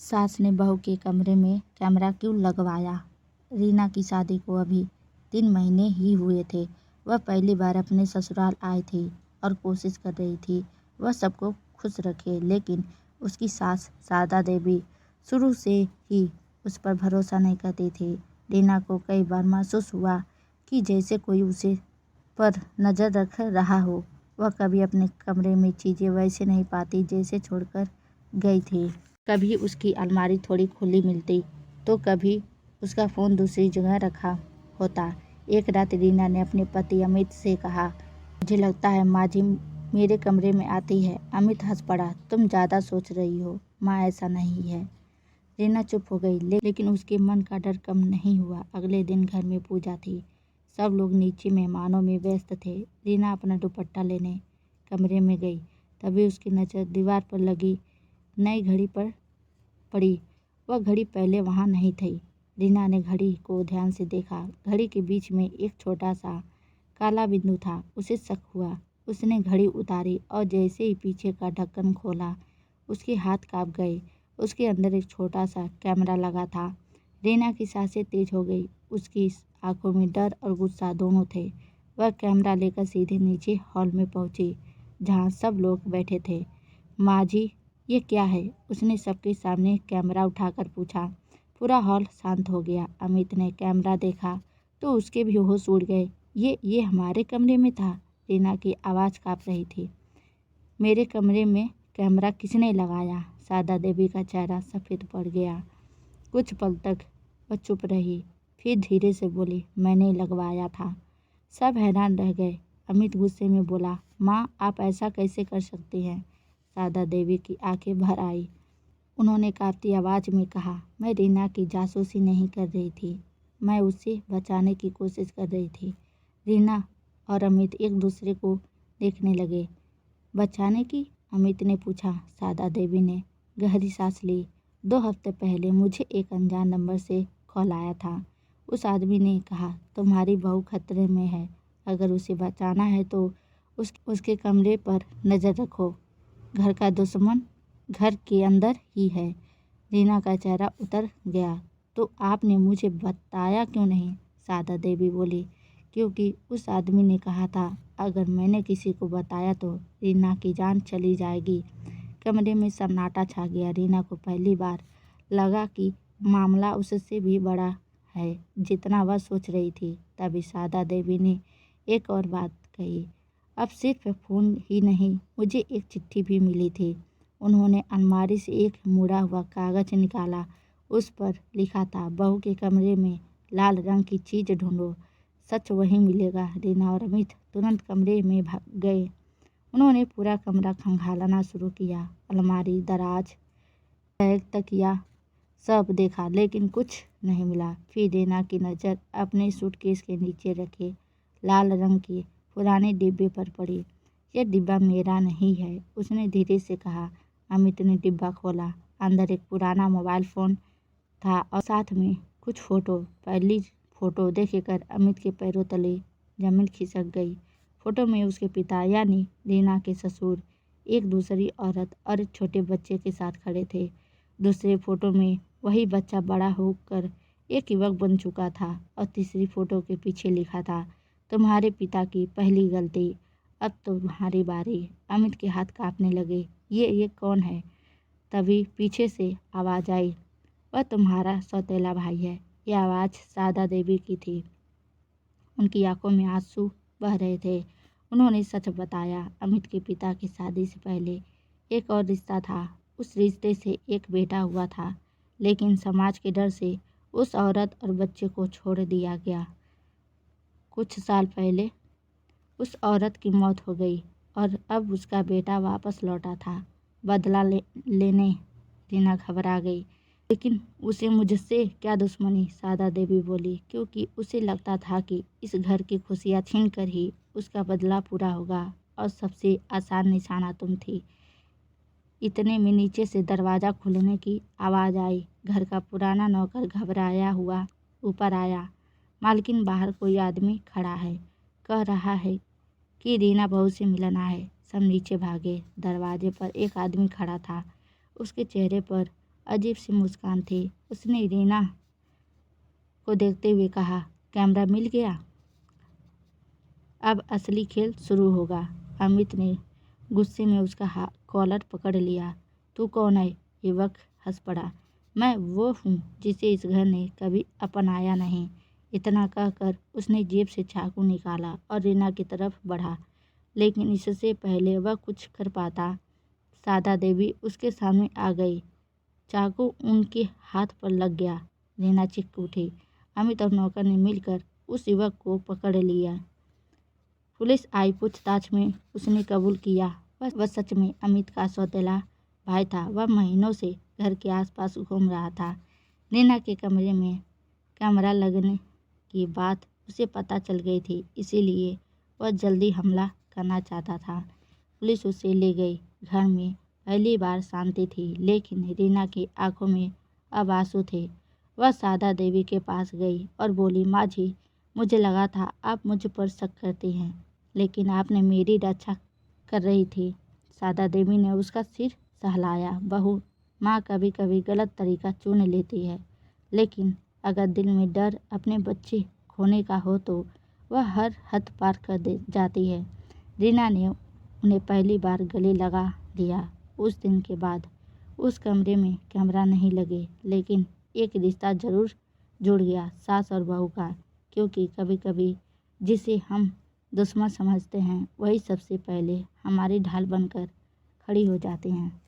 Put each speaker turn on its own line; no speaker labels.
सास ने बहू के कमरे में कैमरा क्यों लगवाया? रीना की शादी को अभी 3 महीने ही हुए थे। वह पहली बार अपने ससुराल आई थी और कोशिश कर रही थी वह सबको खुश रखे, लेकिन उसकी सास शारदा देवी शुरू से ही उस पर भरोसा नहीं करती थी। रीना को कई बार महसूस हुआ कि जैसे कोई उसे पर नज़र रख रहा हो। वह कभी अपने कमरे में चीज़ें वैसे नहीं पाती जैसे छोड़कर गई थी। कभी उसकी अलमारी थोड़ी खुली मिलती तो कभी उसका फ़ोन दूसरी जगह रखा होता। एक रात रीना ने अपने पति अमित से कहा, मुझे लगता है माँ जी मेरे कमरे में आती है। अमित हंस पड़ा, तुम ज़्यादा सोच रही हो माँ, ऐसा नहीं है। रीना चुप हो गई, लेकिन उसके मन का डर कम नहीं हुआ। अगले दिन घर में पूजा थी। सब लोग नीचे मेहमानों में व्यस्त थे। रीना अपना दुपट्टा लेने कमरे में गई, तभी उसकी नज़र दीवार पर लगी नई घड़ी पर पड़ी। वह घड़ी पहले वहाँ नहीं थी। रीना ने घड़ी को ध्यान से देखा। घड़ी के बीच में एक छोटा सा काला बिंदु था। उसे शक हुआ। उसने घड़ी उतारी और जैसे ही पीछे का ढक्कन खोला, उसके हाथ कांप गए। उसके अंदर एक छोटा सा कैमरा लगा था। रीना की सांसें तेज हो गई। उसकी आंखों में डर और गुस्सा दोनों थे। वह कैमरा लेकर सीधे नीचे हॉल में पहुंची, जहां सब लोग बैठे थे। माँ जी, ये क्या है? उसने सबके सामने कैमरा उठाकर पूछा। पूरा हॉल शांत हो गया। अमित ने कैमरा देखा तो उसके भी होश उड़ गए। ये हमारे कमरे में था। रीना की आवाज़ काँप रही थी। मेरे कमरे में कैमरा किसने लगाया? शारदा देवी का चेहरा सफ़ेद पड़ गया। कुछ पल तक वह चुप रही, फिर धीरे से बोली, मैंने लगवाया था। सब हैरान रह गए। अमित गुस्से में बोला, माँ आप ऐसा कैसे कर सकती हैं? शारदा देवी की आंखें भर आई। उन्होंने कांपती आवाज़ में कहा, मैं रीना की जासूसी नहीं कर रही थी, मैं उसे बचाने की कोशिश कर रही थी। रीना और अमित एक दूसरे को देखने लगे। बचाने की? अमित ने पूछा। शारदा देवी ने गहरी सांस ली। 2 हफ्ते पहले मुझे एक अनजान नंबर से कॉल आया था। उस आदमी ने कहा, तुम्हारी बहू खतरे में है, अगर उसे बचाना है तो उसके कमरे पर नज़र रखो। घर का दुश्मन घर के अंदर ही है। रीना का चेहरा उतर गया। तो आपने मुझे बताया क्यों नहीं? शारदा देवी बोली, क्योंकि उस आदमी ने कहा था अगर मैंने किसी को बताया तो रीना की जान चली जाएगी। कमरे में सन्नाटा छा गया। रीना को पहली बार लगा कि मामला उससे भी बड़ा है जितना वह सोच रही थी। तभी शारदा देवी ने एक और बात कही, अब सिर्फ फ़ोन ही नहीं, मुझे एक चिट्ठी भी मिली थी। उन्होंने अलमारी से एक मुड़ा हुआ कागज़ निकाला। उस पर लिखा था, बहू के कमरे में लाल रंग की चीज़ ढूंढो, सच वही मिलेगा। रीना और अमित तुरंत कमरे में भाग गए। उन्होंने पूरा कमरा खंगालना शुरू किया। अलमारी, दराज, बैग, तकिया सब देखा, लेकिन कुछ नहीं मिला। फिर रीना की नज़र अपने सूटकेस के नीचे रखे लाल रंग के पुराने डिब्बे पर पड़ी। यह डिब्बा मेरा नहीं है, उसने धीरे से कहा। अमित ने डिब्बा खोला। अंदर एक पुराना मोबाइल फ़ोन था और साथ में कुछ फ़ोटो। पहली फ़ोटो देखकर अमित के पैरों तले जमीन खिसक गई। फ़ोटो में उसके पिता यानी रीना के ससुर एक दूसरी औरत और एक छोटे बच्चे के साथ खड़े थे। दूसरे फ़ोटो में वही बच्चा बड़ा होकर एक युवक बन चुका था और तीसरी फ़ोटो के पीछे लिखा था, तुम्हारे पिता की पहली गलती, अब तुम्हारी बारी। अमित के हाथ कांपने लगे। ये कौन है? तभी पीछे से आवाज़ आई, वह तुम्हारा सौतेला भाई है। यह आवाज़ शारदा देवी की थी। उनकी आंखों में आंसू बह रहे थे। उन्होंने सच बताया, अमित के पिता की शादी से पहले एक और रिश्ता था। उस रिश्ते से एक बेटा हुआ था, लेकिन समाज के डर से उस औरत और बच्चे को छोड़ दिया गया। कुछ साल पहले उस औरत की मौत हो गई और अब उसका बेटा वापस लौटा था बदला लेने। रीना घबरा गई। लेकिन उसे मुझसे क्या दुश्मनी? शारदा देवी बोली, क्योंकि उसे लगता था कि इस घर की खुशियाँ छीन कर ही उसका बदला पूरा होगा और सबसे आसान निशाना तुम थी। इतने में नीचे से दरवाज़ा खुलने की आवाज़ आई। घर का पुराना नौकर घबराया हुआ ऊपर आया। मालकिन, बाहर कोई आदमी खड़ा है, कह रहा है कि रीना बहू से मिलना है। सब नीचे भागे। दरवाजे पर एक आदमी खड़ा था। उसके चेहरे पर अजीब सी मुस्कान थी। उसने रीना को देखते हुए कहा, कैमरा मिल गया, अब असली खेल शुरू होगा। अमित ने गुस्से में उसका कॉलर पकड़ लिया। तू कौन है? युवक हंस पड़ा। मैं वो हूँ जिसे इस घर ने कभी अपनाया नहीं। इतना कहकर उसने जेब से चाकू निकाला और रीना की तरफ बढ़ा, लेकिन इससे पहले वह कुछ कर पाता, सादा देवी उसके सामने आ गई। चाकू उनके हाथ पर लग गया। रीना चीख उठी। अमित और नौकर ने मिलकर उस युवक को पकड़ लिया। पुलिस आई। पूछताछ में उसने कबूल किया वह सच में अमित का सौतेला भाई था। वह महीनों से घर के आसपास घूम रहा था। रीना के कमरे में कैमरा लगने की बात उसे पता चल गई थी, इसीलिए वह जल्दी हमला करना चाहता था। पुलिस उसे ले गई। घर में पहली बार शांति थी, लेकिन रीना की आंखों में अब आंसू थे। वह सादा देवी के पास गई और बोली, माँ जी, मुझे लगा था आप मुझ पर शक करती हैं, लेकिन आपने मेरी रक्षा कर रही थी। सादा देवी ने उसका सिर सहलाया। बहू, माँ कभी कभी गलत तरीका चुन लेती है, लेकिन अगर दिल में डर अपने बच्चे खोने का हो तो वह हर हद पार कर दे जाती है। रीना ने उन्हें पहली बार गले लगा लिया। उस दिन के बाद उस कमरे में कैमरा नहीं लगे, लेकिन एक रिश्ता जरूर जुड़ गया, सास और बहू का। क्योंकि कभी कभी जिसे हम दुश्मन समझते हैं वही सबसे पहले हमारी ढाल बनकर खड़ी हो जाते हैं।